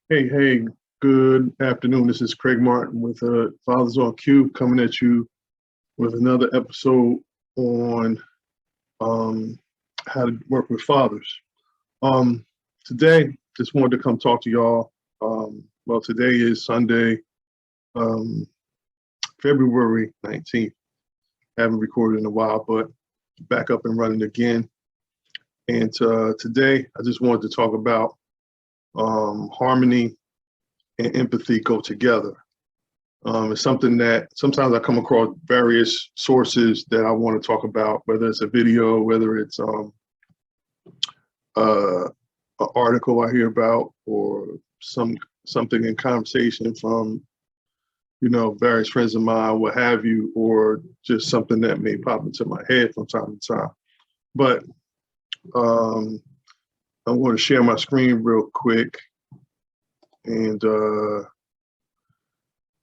Hey, good afternoon. This is Craig Martin with Fathers on Cue coming at you with another episode on how to work with fathers. Um, Today, just wanted to come talk to y'all. Today is Sunday, um, February 19th. Haven't recorded in a while, but back up and running again. And today, I just wanted to talk about harmony and empathy go together. It's something that sometimes I come across various sources that I want to talk about, whether it's a video, whether it's an article I hear about, or something in conversation from various friends of mine, what have you, or just something that may pop into my head from time to time. But I'm going to share my screen real quick, and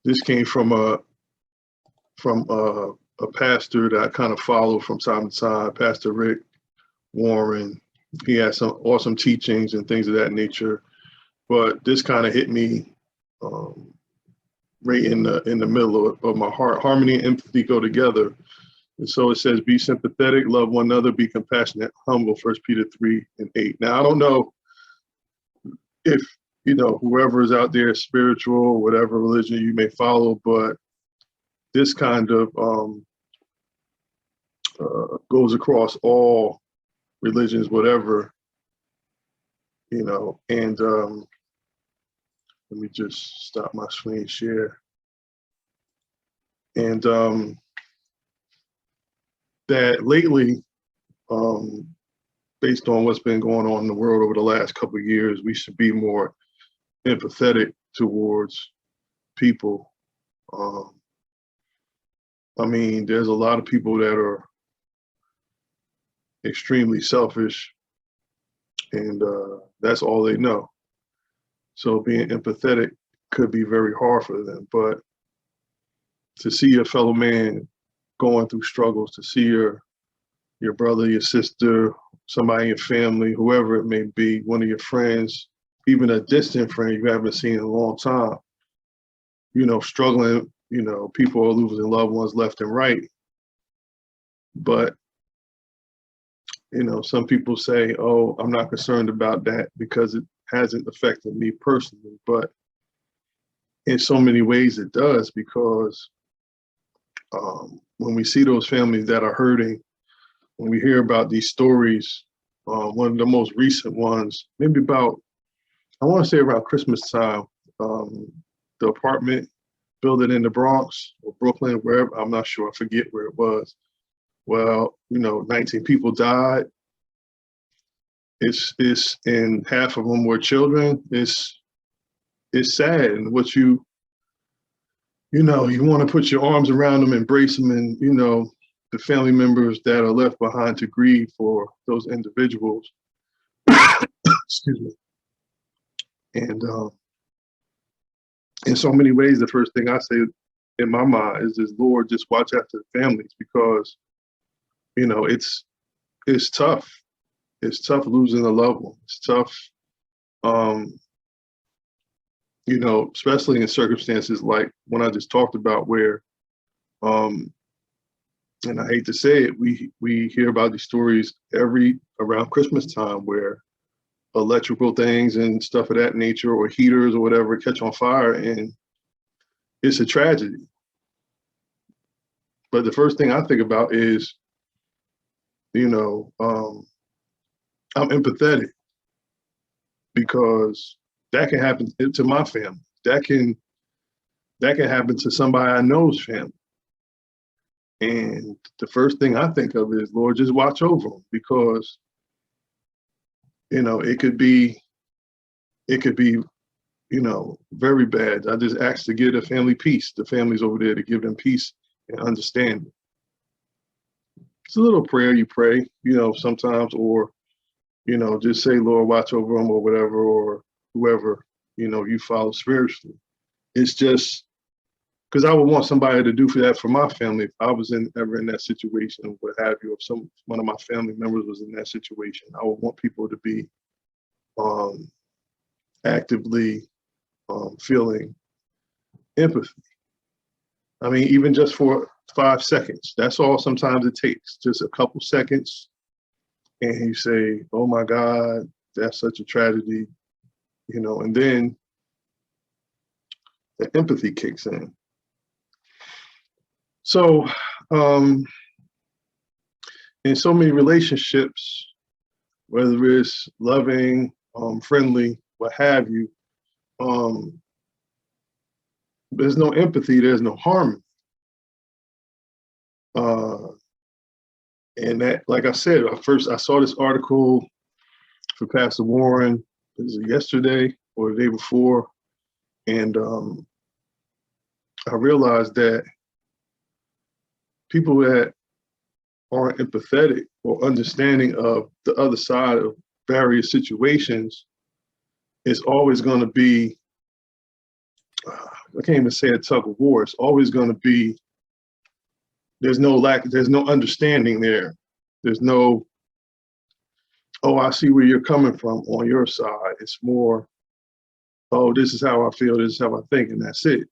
this came from a pastor that I kind of follow from time to time, Pastor Rick Warren. He has some awesome teachings and things of that nature, but this kind of hit me right in the middle of my heart. Harmony and empathy go together. And so it says, be sympathetic, love one another, be compassionate, humble, 1 Peter 3:8. Now, I don't know if, whoever is out there, spiritual, whatever religion you may follow, but this kind of goes across all religions, whatever, and let me just stop my screen share. And that lately, based on what's been going on in the world over the last couple of years, we should be more empathetic towards people. There's a lot of people that are extremely selfish, and that's all they know. So being empathetic could be very hard for them. But to see your fellow man going through struggles, to see your brother, your sister, somebody in your family, whoever it may be, one of your friends, even a distant friend you haven't seen in a long time, struggling, people are losing loved ones left and right. But, some people say, oh, I'm not concerned about that because it hasn't affected me personally. But in so many ways it does, because when we see those families that are hurting, when we hear about these stories, one of the most recent ones, maybe about, I want to say around Christmas time, the apartment building in the Bronx or Brooklyn, wherever, I'm not sure, I forget where it was. Well, 19 people died. It's and half of them were children. It's sad. And what you want to put your arms around them, embrace them, and, the family members that are left behind to grieve for those individuals. Excuse me. And in so many ways, the first thing I say in my mind is, Lord, just watch after the families, because, it's tough. It's tough losing a loved one. It's tough, especially in circumstances like when I just talked about, where, and I hate to say it, we hear about these stories around Christmas time, where electrical things and stuff of that nature, or heaters or whatever, catch on fire, and it's a tragedy. But the first thing I think about is, I'm empathetic, because that can happen to my family. That can happen to somebody I know's family. And the first thing I think of is, Lord, just watch over them, because, it could be, very bad. I just ask to give the family peace. The families over there, to give them peace and understanding. It's a little prayer you pray, sometimes, or, just say, Lord, watch over them, or whatever, or whoever, you follow spiritually. It's just because I would want somebody to do for that for my family if I was ever in that situation, what have you. If one of my family members was in that situation, I would want people to be actively feeling empathy. I mean, even just for 5 seconds, that's all sometimes it takes, just a couple seconds. And you say, oh my God, that's such a tragedy, and then the empathy kicks in. So in so many relationships, whether it's loving, friendly, what have you, there's no empathy, there's no harmony. And that, like I said, I saw this article for Pastor Warren, is it yesterday or the day before? And I realized that people that aren't empathetic or understanding of the other side of various situations is always going to be, I can't even say a tug of war. It's always going to be, there's no understanding there. There's no, oh, I see where you're coming from on your side. It's more, oh, this is how I feel, this is how I think, and that's it.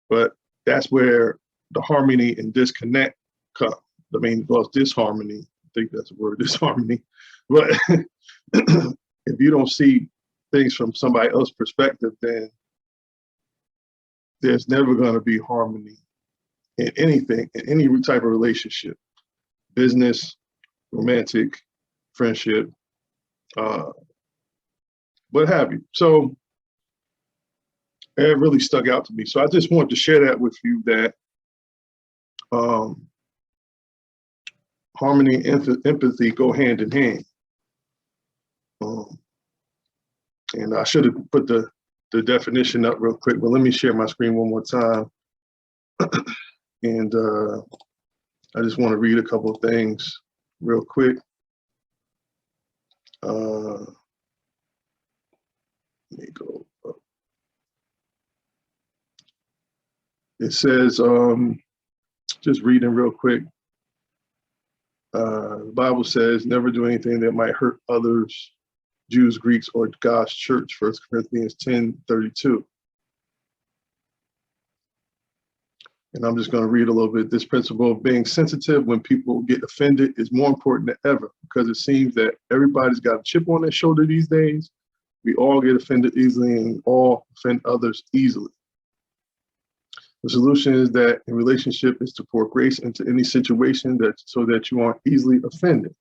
But that's where the harmony and disconnect come. I mean, well, disharmony, I think that's the word, disharmony. But if you don't see things from somebody else's perspective, then there's never going to be harmony in anything, in any type of relationship, business, romantic, friendship, what have you. So it really stuck out to me. So I just wanted to share that with you, that harmony and empathy go hand in hand. And I should have put the definition up real quick, but let me share my screen one more time. And I just want to read a couple of things real quick. Let me go up. It says, just reading real quick. The Bible says, never do anything that might hurt others, Jews, Greeks, or God's church, 1 Corinthians 10:32. And I'm just going to read a little bit. This principle of being sensitive when people get offended is more important than ever, because it seems that everybody's got a chip on their shoulder these days. We all get offended easily and all offend others easily. The solution is that in relationship is to pour grace into any situation so that you aren't easily offended.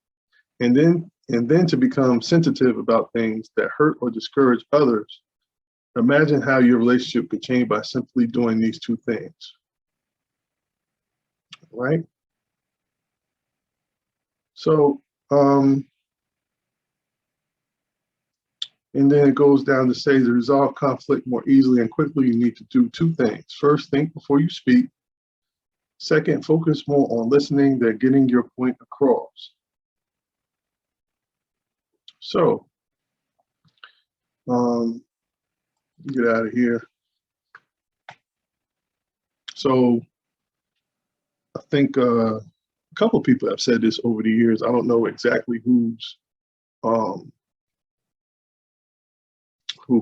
And then to become sensitive about things that hurt or discourage others. Imagine how your relationship could change by simply doing these two things. Right? So, and then it goes down to say, to resolve conflict more easily and quickly, you need to do two things. First, think before you speak. Second, focus more on listening than getting your point across. So, get out of here. So, I think a couple of people have said this over the years. I don't know exactly who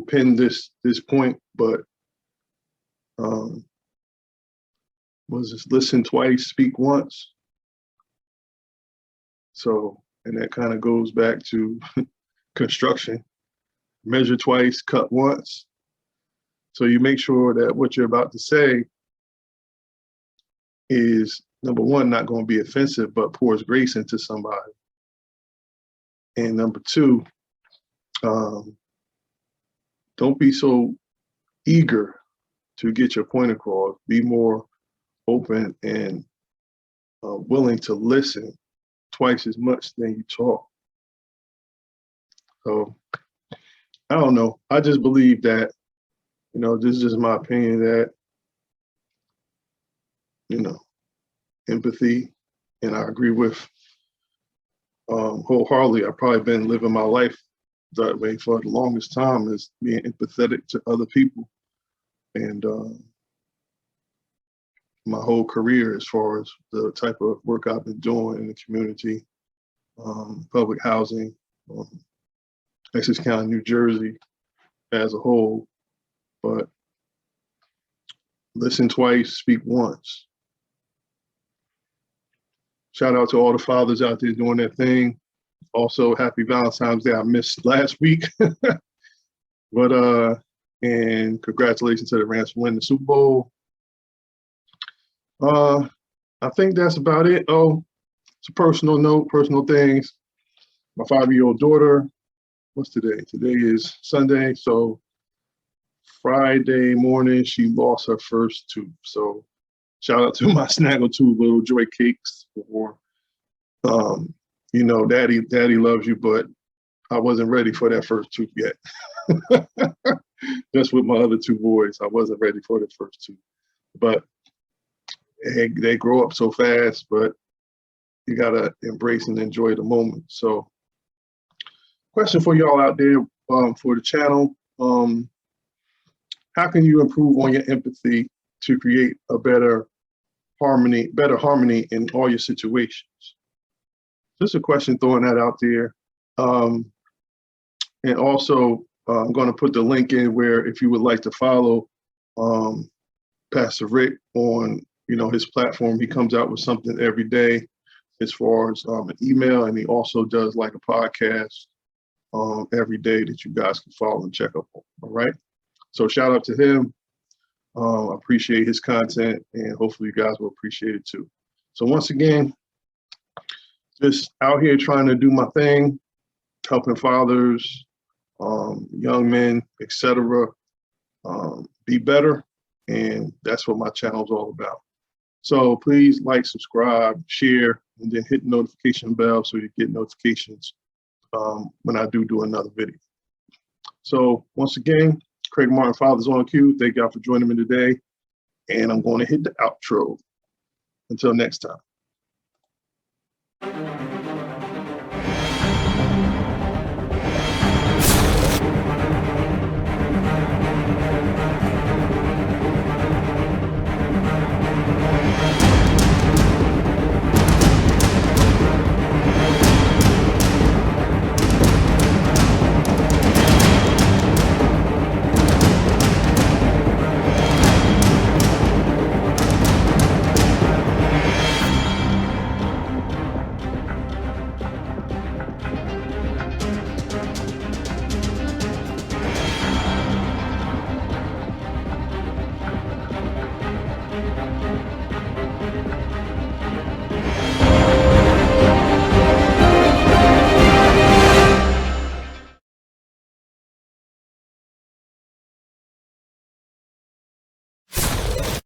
penned this point, but was this listen twice, speak once? So, and that kind of goes back to construction. Measure twice, cut once. So you make sure that what you're about to say is, number one, not going to be offensive, but pours grace into somebody. And number two, don't be so eager to get your point across. Be more open and willing to listen twice as much than you talk. So I don't know. I just believe that, this is just my opinion, that, empathy, and I agree with wholeheartedly. I've probably been living my life that way for the longest time, is being empathetic to other people. And my whole career, as far as the type of work I've been doing in the community, public housing, Essex County, New Jersey as a whole, but listen twice, speak once. Shout out to all the fathers out there doing their thing. Also, happy Valentine's Day. I missed last week. But and congratulations to the Rams for winning the Super Bowl. I think that's about it. Oh, it's a personal note, personal things. My 5-year-old daughter, what's today? Today is Sunday, so Friday morning she lost her first tooth. So shout out to my Snaggletooth little joy cakes for, you know, daddy loves you, but I wasn't ready for that first tooth yet. Just with my other 2 boys, I wasn't ready for the first tooth. But they grow up so fast, but you gotta embrace and enjoy the moment. So, question for y'all out there for the channel: how can you improve on your empathy to create a better harmony in all your situations? Just a question, throwing that out there. And also, I'm going to put the link in where if you would like to follow Pastor Rick on, you know, his platform, he comes out with something every day as far as an email, and he also does like a podcast every day that you guys can follow and check up on. All right. So shout out to him. I appreciate his content, and hopefully you guys will appreciate it too. So once again, just out here trying to do my thing, helping fathers, young men, etc., be better, and that's what my channel is all about. So please like, subscribe, share, and then hit the notification bell so you get notifications when I do another video. So once again, Craig Martin, Fathers on Cue. Thank y'all for joining me today, and I'm going to hit the outro. Until next time.